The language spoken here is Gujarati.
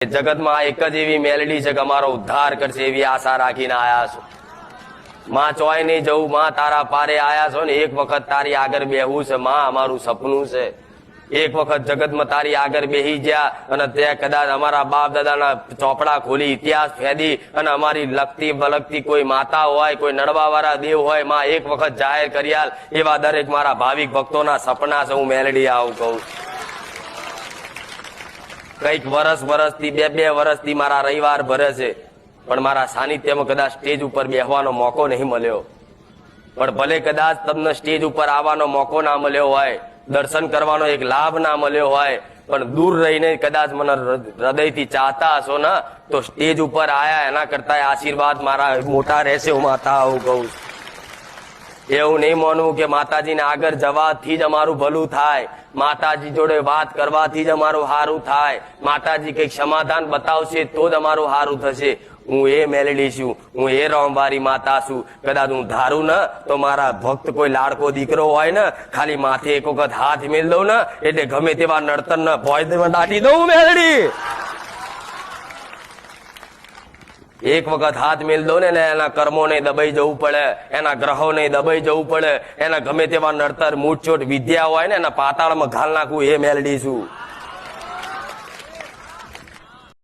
જગતમાં એક જ એવી મેલડી છે કે અમારો ઉદ્ધાર કરશે એવી આશા રાખીને આયા છો. માં ચોય નહીં જવું, માં તારા પારે આયા છો ને એક વખત તારી આગળ બેહવું છે. માં અમારું સપનું છે એક વખત જગતમાં તારી આગળ બેહી ગયા અને તે કદાચ અમારા બાપ દાદાના ચોપડા ખોલી ઇતિહાસ ફેદી અને અમારી લગતી બલગતી કોઈ માતા હોય, કોઈ નડવા વાળા દેવ હોય, માં એક વખત જાહેર કર્યા એવા દરેક મારા ભાવિક ભક્તોના સપના છે. હું મેલડી આવું કહું. કઈક વર્ષથી બે વર્ષથી મારા રવિવાર ભરે છે પણ મારા સાનિધ્યમાં કદાચ સ્ટેજ ઉપર બેસવાનો મોકો નહીં મળ્યો. પણ ભલે કદાચ તમને સ્ટેજ ઉપર આવવાનો મોકો ના મળ્યો હોય, દર્શન કરવાનો એક લાભ ના મળ્યો હોય, પણ દૂર રહીને કદાચ મને હૃદયથી ચાહતા હશો ને તો સ્ટેજ ઉપર આયા એના કરતા આશીર્વાદ મારા મોટા રહેશે. હું માતા આવું કહું. એવું નહીં માનવું કે માતાજીને આગળ જવાથી જ અમારું ભલું થાય, માતાજી જોડે વાત કરવાથી જ અમારું સારું થાય, માતાજી કઈક સમાધાન બતાવશે તો જ અમારું સારું થશે. હું એ મેલડી છું, હું એ રમવારી માતા છું. કદાચ હું ધારું ને તો મારા ભક્ત કોઈ લાડકો દીકરો હોય ને ખાલી માથે એક વખત હાથ મેલ દઉં ને એટલે ગમે તેવા નડતર ને ભોય દાટી દઉં. મેલડી એક વખત હાથ મેલ દો ને એના કર્મો ને દબાઈ જવું પડે, એના ગ્રહો ને દબાઈ જવું પડે, એના ગમે તેવા નડતર મૂઠચોટ વિદ્યા હોય ને એના પાતાળમાં ઘાલ નાખવું. એ મેલડી છું.